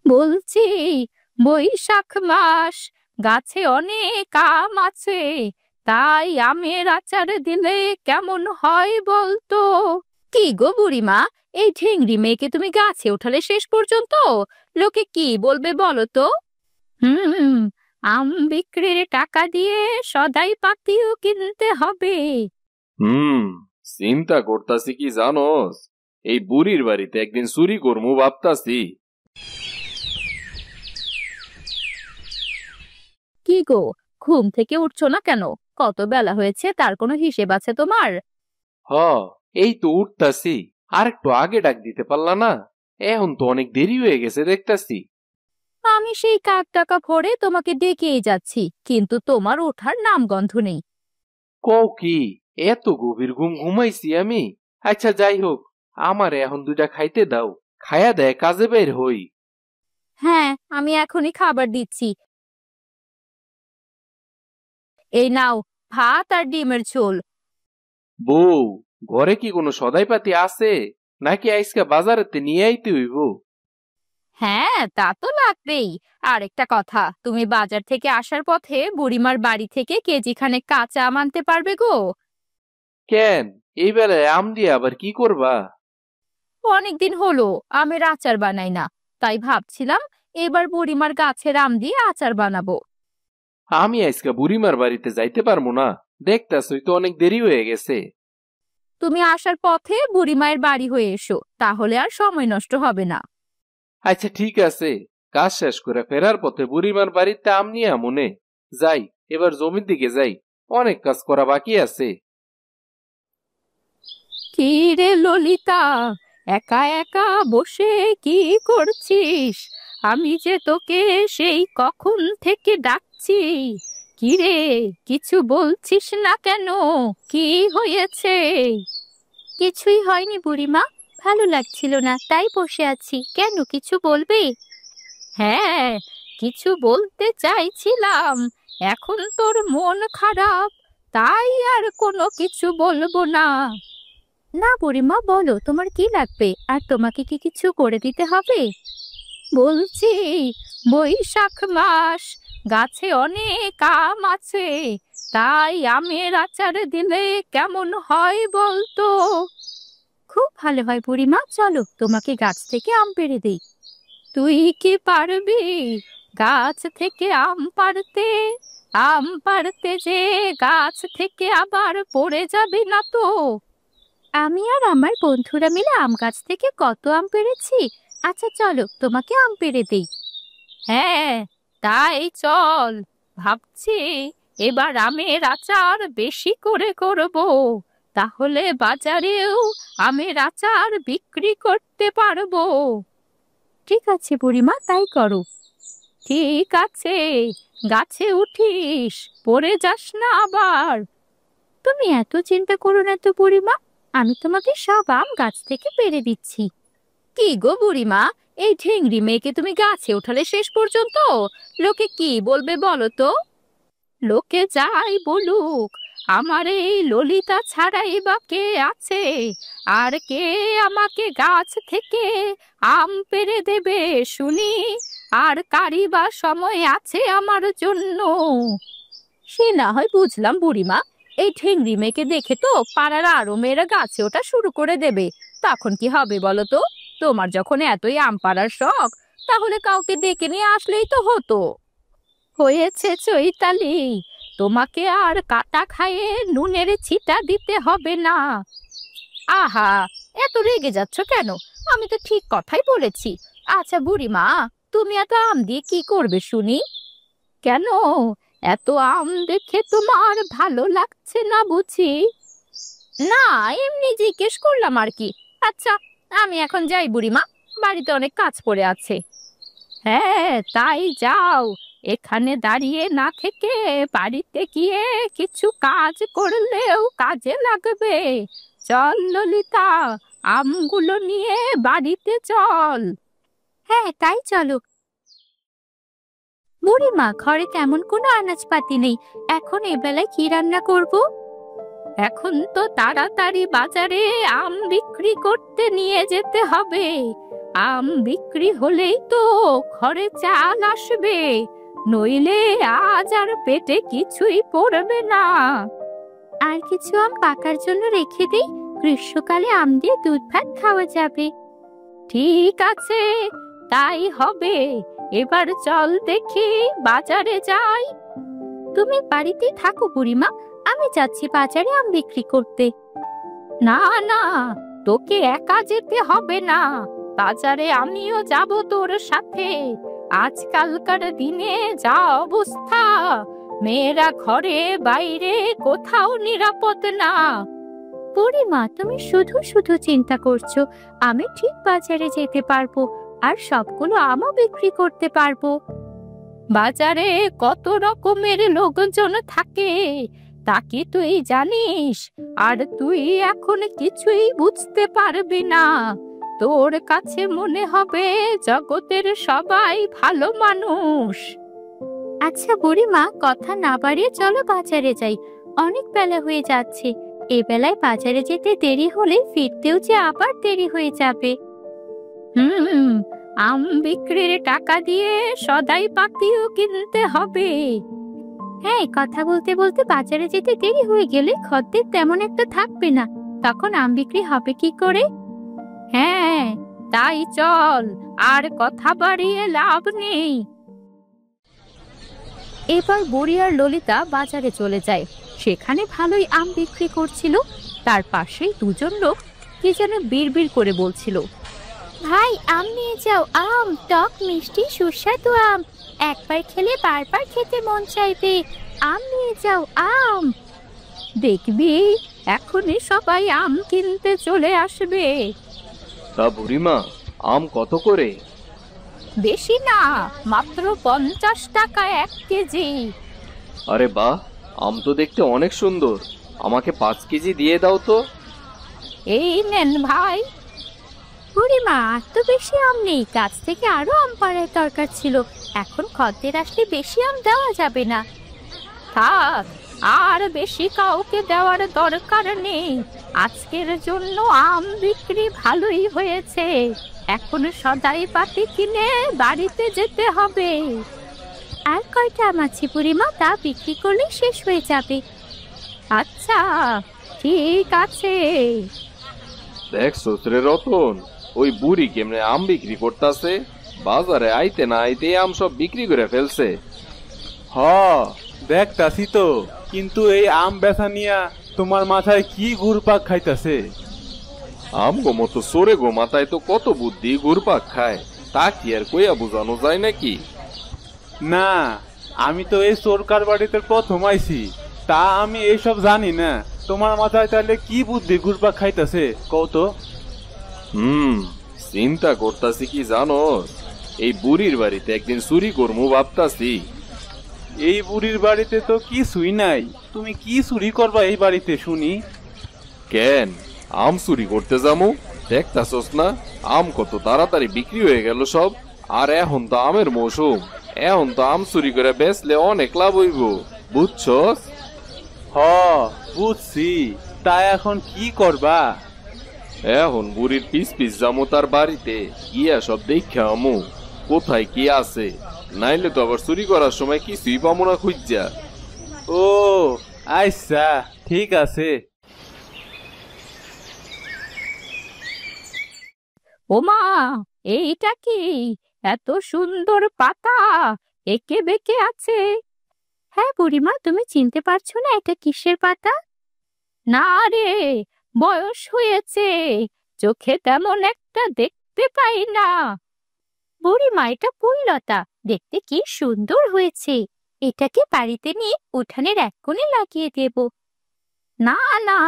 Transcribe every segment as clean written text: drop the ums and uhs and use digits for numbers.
বলছি, বৈশাখ মাস, গাছে অনেক আম আছে, তাই আমের আচার দিলে কেমন হয় বলতো? কি গো বুড়িমা, এই ঢেংরি মেয়েকে তুমি গাছে ওঠালে শেষ পর্যন্ত? লোকে কি বলবে বলো তো? হুম, আম বিক্রির টাকা দিয়ে সদাই পাতিও কিনতে হবে। হুম। চিন্তা করতাছি কি জানোস, এই বুড়ির বাড়িতে একদিন চুরি করমু ভাবতাছি। কি গো, ঘুম থেকে উঠছো না কেন? কত বেলা হয়েছে, তার কোনো হিসেব আছে তোমার? হ, এই তো উঠতাছি। আর একটু আগে ডাক দিতে পারলা না? এখন তো অনেক দেরি হয়ে গেছে দেখতাছি। আমি সেই কাক টাকা ভরে তোমাকে ডেকেই যাচ্ছি, কিন্তু তোমার ওঠার নামগন্ধ নেই। কও কি, এত গভীর ঘুম ঘুমাইছি আমি? আচ্ছা যাই হোক, আমার এখন দুইটা খাইতে দাও, খায়া দেয় কাজে বের হই। হ্যাঁ, আমি এখনই খাবার দিচ্ছি। এই নাও, ভাত আর ডিমের ঝোল। বউ, ঘরে কি কোনো সদাই পাতি আছে, নাকি আজকে বাজারেতে নিয়ে আইতে হইব? হ্যাঁ, তা তো লাগবেই। আরেকটা কথা, তুমি বাজার থেকে আসার পথে বুড়িমার বাড়ি থেকে কেজিখানেক কাঁচা আম আনতে পারবে গো? কেন, এই বেলায় আম দিয়ে আবার কি করবা? অনেকদিন হলো আমের আচার বানাই না, তাই ভাবছিলাম এবার বুড়িমার গাছের আম দিয়ে আচার বানাবো। আমি আজকে বুড়িমার বাড়িতে যাইতে পারবো না, দেখতাছই তো অনেক দেরি হয়ে গেছে। তুমি আসার পথে বুড়িমায়ের বাড়ি হয়ে এসো, তাহলে আর সময় নষ্ট হবে না। আচ্ছা ঠিক আছে, কাজ শেষ করে ফেরার পথে বুড়িমার বাড়িতে আম নিয়ে মনে যাই। এবার জমির দিকে যাই, অনেক কাজ করা বাকি আছে। কি রে ললিতা, একা একা বসে কি করছিস? আমি যে তোকে সেই কখন থেকে ডাকছি। কি রে, কিছু বলছিস না কেন? কি হয়েছে? কিছুই হয়নি বুড়িমা, ভালো লাগছিল না তাই বসে আছি। কেন, কিছু বলবে? হ্যাঁ, কিছু বলতে চাইছিলাম। এখন তোর মন খারাপ, তাই আর কোনো কিছু বলবো না। না বুড়িমা, বলো তোমার কি লাগবে, আর তোমাকে কি কিছু করে দিতে হবে? বলছি, বৈশাখ মাস, গাছে অনেক আম আছে, তাই আমের আচার দিলে কেমন হয় বলতো? খুব ভালো হয় বুড়িমা, চলো তোমাকে গাছ থেকে আম পেড়ে দেই। তুই কি পারবি গাছ থেকে আম পাড়তে? আম পাড়তে যে গাছ থেকে আবার পড়ে যাবি না তো? আমি আর আমার বন্ধুরা মিলে আম গাছ থেকে কত আম পেড়েছি। আচ্ছা চলো তোমাকে আম পেড়ে দেই। হ্যাঁ, তাই চল। ভাবছি এবার আমের আচার বেশি করে করব, তাহলে বাজারেও আমের আচার বিক্রি করতে পারবো। ঠিক আছে বুড়িমা, তাই করো। ঠিক আছে, গাছে উঠিস, পড়ে যাস না আবার। তুমি এত চিন্তা করো না তো বুড়িমা, আমি তোমাকে সব আম গাছ থেকে পেড়ে দিচ্ছি। কি গো বুড়িমা, এই ঢেংরি মেয়েকে তুমি গাছে ওঠালে শেষ পর্যন্ত? লোকে কি বলবে বলো তো? লোকে যাই বলুক, আমার এই ললিতা ছাড়াই বা কে আছে? আর কে আমাকে গাছ থেকে আম পেড়ে দেবে শুনি? আর কারি বা সময় আছে আমার জন্য? সে না হয় বুঝলাম বুড়িমা, এই ঠেংরি মেয়েকে দেখে তো পাড়ার আরো মেয়েরা গাছে ওঠা শুরু করে দেবে। তখন কি হবে বলো তো? তোমার যখন এতই আম পাড়ার শখ, তাহলে কাউকে ডেকে নিয়ে আসলেই তো হতো। হয়েছে চৈতালি, তোমাকে আর কাটা খাইয়ে নুনের ছিটা দিতে হবে না। আহা, এত রেগে যাচ্ছ কেন? আমি তো ঠিক কথাই বলেছি। আচ্ছা বুড়িমা, তুমি এত আম দিয়ে কি করবে শুনি? কেন, এত আম দেখে তোমার ভালো লাগছে না বুঝি? না, এমনি জিজ্ঞেস করলাম আর কি। আচ্ছা, আমি এখন যাই বুড়িমা, বাড়িতে অনেক কাজ পড়ে আছে। হ্যাঁ, তাই যাও। এখানে দাঁড়িয়ে না থেকে বাড়িতে গিয়ে কিছু কাজ করলেও কাজে লাগবে। চল ললিতা, আমগুলো নিয়ে বাড়িতে চল। হ্যাঁ, তাই চলো। বুড়িমা, ঘরে তেমন কোনো আনাজপাতি নেই, এখন এবেলায় কি রান্না করব? এখন তো তাড়াতাড়ি বাজারে আম বিক্রি করতে নিয়ে যেতে হবে। আম বিক্রি হলেই তো ঘরে চাল আসবে, নইলে আজ আর পেটে কিছুই পড়বে না। আর কিছু আম পাকার জন্য রেখে দিই, গ্রীষ্মকালে আম দিয়ে দুধ ভাত খাওয়া যাবে। ঠিক আছে, তাই হবে। এবার চল দেখি বাজারে যাই। তুমি বাড়িতে থাকো বুড়িমা, আমি যাচ্ছি বাজারে আম বিক্রি করতে। না না, তোকে একা যেতে হবে না, বাজারে আমিও যাব তোর সাথে। আজকালকার দিনে যা অবস্থা, মেয়েরা ঘরে বাইরে কোথাও নিরাপদ না। বুড়িমা, তুমি শুধু শুধু চিন্তা করছো, আমি ঠিক বাজারে যেতে পারবো আর সবগুলো আমও বিক্রি করতে পারবো। বাজারে কত রকমের লোকজন থাকে তা কি তুই জানিস? আর তুই এখন কিছুই বুঝতে পারবি না। তোর কাছে মনে হবে জগতের সবাই ভালো মানুষ। আচ্ছা বুড়িমা, কথা না বাড়িয়ে চলো বাজারে যাই, অনেক বেলা হয়ে যাচ্ছে। এ বেলায় বাজারে যেতে দেরি হলে ফিরতেও যে আবার দেরি হয়ে যাবে। হুম, আম বিক্রির টাকা দিয়ে সদাই পাতিও কিনতে হবে। হ্যাঁ, কথা বলতে বলতে বাজারে যেতে দেরি হয়ে গেলে খদ্দের তেমন একটা থাকবে না, তখন আম বিক্রি হবে কি করে? হ্যাঁ, তাই চল, আর কথা বাড়িয়ে লাভ নেই। এবার বুড়ি আর ললিতা বাজারে চলে যায়। সেখানে ভালোই আম বিক্রি করছিল। তার পাশেই দুজন লোক কি যেন বিড়বিড় করে বলছিল। ভাই, আম নিয়ে যাও, আম টক মিষ্টি সুস্বাদু আম, একবার খেলে বারবার খেতে মন চাইবে। আম নিয়ে যাও, আম। দেখবি এখনই সবাই আম কিনতে চলে আসবে। তা বুড়িমা, আম কত করে? বেশি না, মাত্র 50 টাকা 1 কেজি। আরে বাহ, আম তো দেখতে অনেক সুন্দর, আমাকে 5 কেজি দিয়ে দাও তো। এই নেন ভাই। বুড়িমা, এত বেশি আম নেই, গাছ থেকে আরো আম পাড়ার দরকার ছিল, এখন খদ্দের আসলে বেশি আম দেওয়া যাবে না। থাক, আর বেশি কাউকে দেওয়ার দরকার নেই। আজকের জন্য আম বিক্রি ভালোই হয়েছে, এখন সদাই পাতি কিনে বাড়িতে যেতে হবে। আর কয়টা আম আছে বুড়িমা, তা বিক্রি করলে শেষ হয়ে যাবে। আচ্ছা, ঠিক আছে। দেখ শ্বশুরে রতন, ওই বুড়ি কেমনে আম বিক্রি করতেছে, বাজারে আইতে না আইতে আম সব বিক্রি করে ফেলছে। হ, দেখতাছি তো, কিন্তু এই আম বেচা নিয়া তোমার মাথায় কি ঘুরপাক খাইতাছে? আম গো মতো সরে গো মাথায় তো কত বুদ্ধি ঘুরপাক খায়, তা কি আর কইয়া বোঝানো যায় নাকি? না, আমি তো এই সরকার বাড়িতে প্রথম আইছি, তা আমি এইসব জানি না। তোমার মাথায় তাহলে কি বুদ্ধি ঘুরপাক খাইতাছে কও তো? চিন্তা করতাছি কি জানো, এই বুড়ির বাড়িতে একদিন চুরি করমু ভাবতাছি। এই বুড়ির বাড়িতে তো কিছুই নাই, তুমি কি চুরি করবা এই বাড়িতে শুনি? কেন, আম চুরি করতে যামু? দেখতাছস না আম কত তাড়াতাড়ি বিক্রি হয়ে গেল সব। আর এখন তো আমের মৌসুম, এখন তো আম চুরি করে বেচলে অনেক লাভ হইব, বুঝছস? হ, বুঝছি, তা এখন কি করবা? এখন বুড়ির পিস পিস যামু তার বাড়িতে, গিয়া সব দেখে আমু কোথায় কি আছে, নাইলে তো আবার চুরি করার সময় কিছুই পাবো না খুঁজা। ও আচ্ছা, ঠিক আছে। ওমা, এইটা কি? এত সুন্দর পাতা, একে বেঁকে আছে। হ্যাঁ বুড়িমা, তুমি চিনতে পারছো না এটা কিসের পাতা? না রে, বয়স হয়েছে, চোখে তেমন একটা দেখতে পাই না। বুড়িমা, এটা পুইলতা, দেখতে কি সুন্দর হয়েছে, এটাকে বাড়িতে নিয়ে উঠানের এক কোণে লাগিয়ে দেব। না না,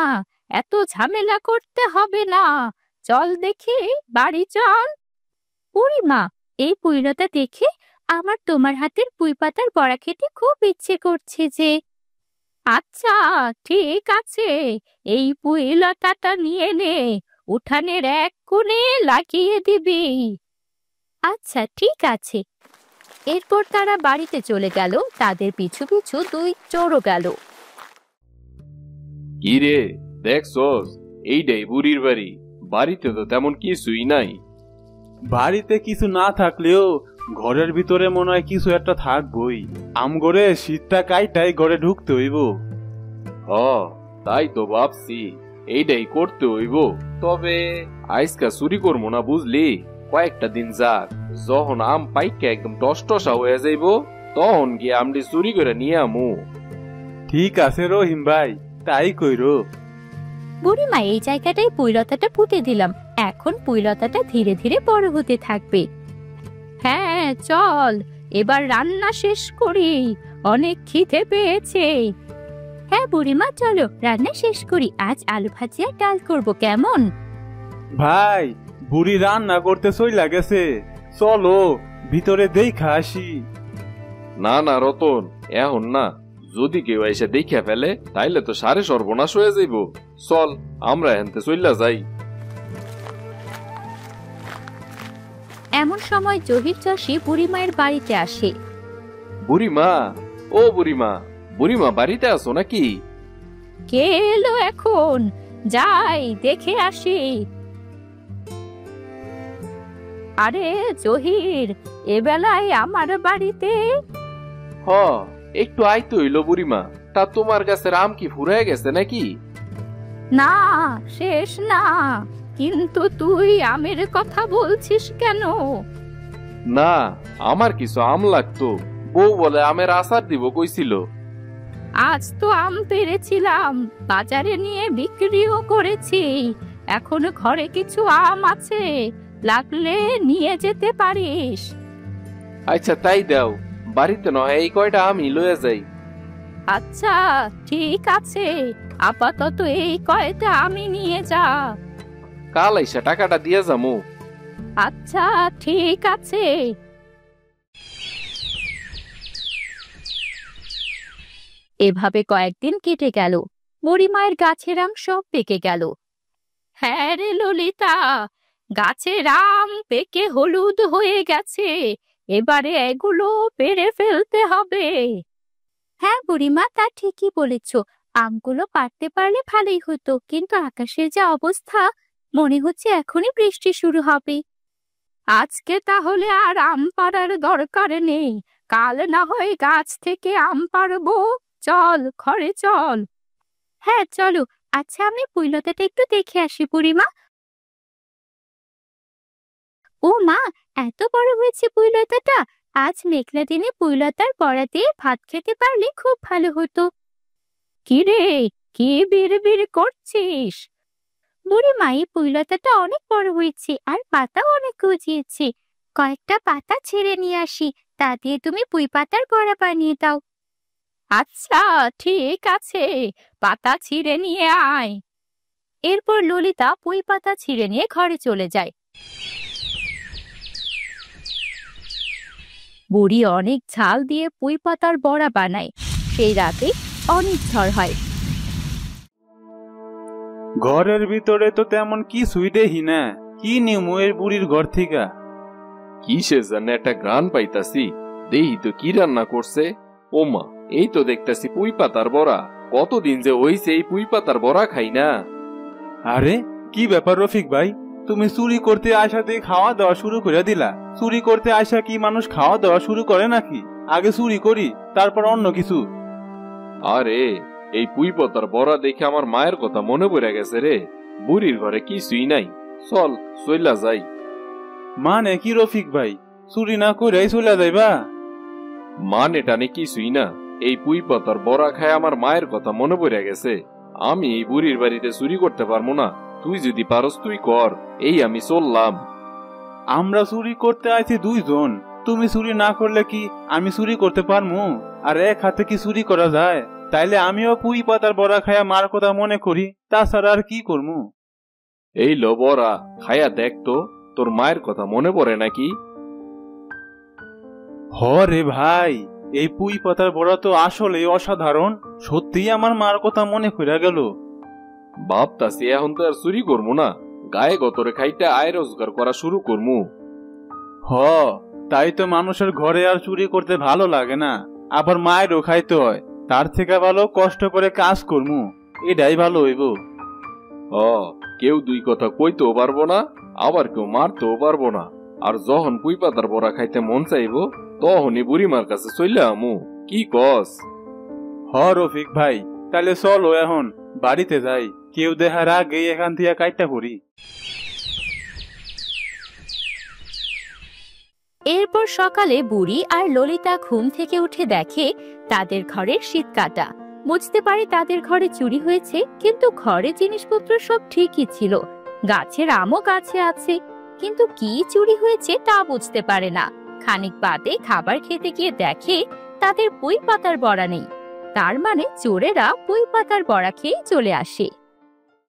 এত ঝামেলা করতে হবে না, চল দেখি বাড়ি চল। বুড়িমা, এই পুইলতা দেখে আমার তোমার হাতের পুঁই পাতার বড়া খেতে খুব ইচ্ছে করছে যে। আচ্ছা, ঠিক আছে, এই পুইলতাটা নিয়ে নে, উঠানের এক কোণে লাগিয়ে দিবি। আচ্ছা, ঠিক আছে। এরপর তারা বাড়িতে চলে গেল, তাদের পিছু পিছু দুই চোরও গেল। কি রে, দেখছস? এইটাই বুড়ির বাড়ি। বাড়িতে তো তেমন কিছুই নাই। বাড়িতে কিছু না থাকলেও ঘরের ভিতরে মনে হয় কিছু একটা থাকবই। আমগরে শীতটা কাইটাই ঘরে ঢুকতে হইব। হ, তাই তো ভাবছি, এইটাই করতে হইব। তবে আজকা চুরি করবো না, বুঝলি? কয়েকটা দিন যাক, যখন আম পাইকা একদম টসটসা হয়ে যাইব, তখন গিয়ে আমটি চুরি করে নিয়ে আমু। ঠিক আছে রহিম ভাই, তাই কইরো। বুড়িমা, এই জায়গাটায় পুইলতাটা পুঁতে দিলাম, এখন পুইলতাটা ধীরে ধীরে বড় হতে থাকবে। হ্যাঁ চল, এবার রান্না শেষ করি, অনেক খিদে পেয়েছে। হ্যাঁ বুড়িমা, চলো রান্না শেষ করি। আজ আলু ভাজি আর ডাল করব, কেমন? ভাই, বুড়ি রান্না করতে চইলা গেছে, চলো ভিতরে দেখা আসি। না না রতন, এখন না। যদি কেউ এসে দেখিয়া ফেলে তাইলে তো সারে সর্বনাশ হয়ে যাইব। চল, আমরা এনতে চইলা যাই। এমন সময় জহির চাষি বুড়িমায়ের বাড়িতে আসে। বুড়িমা, ও বুড়িমা, বুড়িমা বাড়িতে আছো নাকি? কে এলো এখন? যাই দেখে আসি। আরে জহির, এবেলায় আমার বাড়িতে? হ, একটু আইতো হইলো বুড়িমা। তা তোমার কাছে আম কি ফুরায় গেছে নাকি? না, শেষ না। কিন্তু তুই আমের কথা বলছিস কেন? না, আমার কিছু আম লাগতো। বউ বলে আমের আচার দিব কইছিল। আজ তো আম পেড়েছিলাম, বাজারে নিয়ে বিক্রিও করেছি। এখন ঘরে কিছু আম আছে, লাগলে নিয়ে যেতে পারিস। আচ্ছা তাই দাও, বাড়িতে নয় এই কয়টা আমি লয়ে যাই। আচ্ছা ঠিক আছে, আপাতত এই কয়টা আমি নিয়ে যা। কাল আইসা টাকাটা দিয়ে যামু। আচ্ছা ঠিক আছে। এভাবে কয়েকদিন কেটে গেল। বুড়িমায়ের গাছের আম সব পেকে গেল। হ্যাঁ রে ললিতা, গাছের আম পেকে হলুদ হয়ে গেছে, এবারে এগুলো পেড়ে ফেলতে হবে। হ্যাঁ বুড়িমা, তা ঠিকই বলেছ। আমগুলো পাড়তে পারলে ভালোই হতো, কিন্তু আকাশের যে অবস্থা, মনে হচ্ছে এখনই বৃষ্টি শুরু হবে। আজকে তাহলে আর আম পাড়ার দরকার নেই, কাল না হয় গাছ থেকে আম পাড়বো। চল ঘরে চল। হ্যাঁ চলো। আচ্ছা আমি পুইলতাটা একটু দেখে আসি বুড়িমা। ও মা, এত বড় হয়েছে পুইলতাটা। আজ মেঘলা দিনে পুইলতার বড়া দিয়ে ভাত খেতে পারলে খুব ভালো হতো। কি রে, কি বিড়বিড় করছিস? বুড়িমা, এই পুইলতাটা অনেক বড় হয়েছে আর পাতাও অনেক গজিয়েছে। কয়েকটা পাতা ছিঁড়ে নিয়ে আসি, তা দিয়ে তুমি পুঁই পাতার বড়া বানিয়ে দাও। আচ্ছা ঠিক আছে, পাতা ছিঁড়ে নিয়ে আয়। এরপর ললিতা পুঁই পাতা ছিঁড়ে নিয়ে ঘরে চলে যায়। বুড়ি অনেক ঝাল দিয়ে পুঁই পাতার বড়া বানায়। সেই রাতে অনেক ঝড় হয়। ঘরের ভিতরে তো তেমন কিছুই দেখি না, কি নিয়ম এর বুড়ির ঘর থেকে? কিসে জানে একটা গ্রান পাইতাছি। দেহি তো কি রান্না করছে। ওমা, এই তো দেখতাছি পুঁই পাতার বড়া। কতদিন যে হইছে এই পুঁই পাতার বড়া খাই না। আরে কি ব্যাপার রফিক ভাই, তুমি চুরি করতে আসাতে খাওয়া দাওয়া শুরু করে দিলা? চুরি করতে আসা কি মানুষ খাওয়া দাওয়া শুরু করে নাকি? আগে চুরি করি, তারপর অন্য কিছু। আরে, এই পুঁই পাতার বড়া দেখে আমার মায়ের কথা মনে পড়ে গেছে রে। বুড়ির ঘরে কিছুই নাই, চল চইলা যাই। মানে কি রফিক ভাই, চুরি না করে চলে যাইবা? মানে টানে কিছুই না, এই পুঁই পাতার বড়া খায় আমার মায়ের কথা মনে পড়ে গেছে। আমি এই বুড়ির বাড়িতে চুরি করতে পারবো না। তুই যদি পারস তুই কর, এই আমি চললাম। আমরা চুরি করতে আইছি দুইজন, তুমি চুরি না করলে কি আমি চুরি করতে পারমু? আর এক হাতে কি চুরি করা যায়? তাইলে আমিও পুঁই পাতার বড়া খায়া মার কথা মনে করি, তাছাড়া আর কি করমু? এই লো বড়া, খায়া দেখ তো, তোর মায়ের কথা মনে পড়ে নাকি? হ রে ভাই, এই পুঁই পাতার বড়া তো আসলে অসাধারণ। সত্যিই আমার মার কথা মনে কইরা গেল। ভাবতাছি এখন তো আর চুরি করবো না, গায়ে গতরে খাইতে আয় রোজগার করা শুরু করমু। হ, তাই তো মানুষের ঘরে আর চুরি করতে ভালো লাগে না, আবার মায়েরও খাইতে হয়। তার থেকে ভালো কষ্ট করে কাজ করমু। এটাই ভালো হইব। কেউ দুই কথা কইতেও পারবো না, আবার কেউ মারতেও পারবো না। আর যখন পুঁই পাতার বড়া খাইতে মন চাইবো তখনই বুড়িমার কাছে চলে আমু, কি কস? রফিক ভাই, তাহলে চলো এখন বাড়িতে যাই, কেউ দেখার আগে এখান থেকে কাইটা করি। এরপর সকালে বুড়ি আর ললিতা ঘুম থেকে উঠে দেখে তাদের ঘরের শীত কাটা। বুঝতে পারে তাদের ঘরে চুরি হয়েছে, কিন্তু ঘরে জিনিসপত্র সব ঠিকই ছিল, গাছের আমও গাছে আছে, কিন্তু কি চুরি হয়েছে তা বুঝতে পারে না। খানিক বাদে খাবার খেতে গিয়ে দেখে তাদের পুঁই পাতার বড়া নেই। তার মানে চোরেরা পুঁই পাতার বড়া খেয়ে চলে আসে।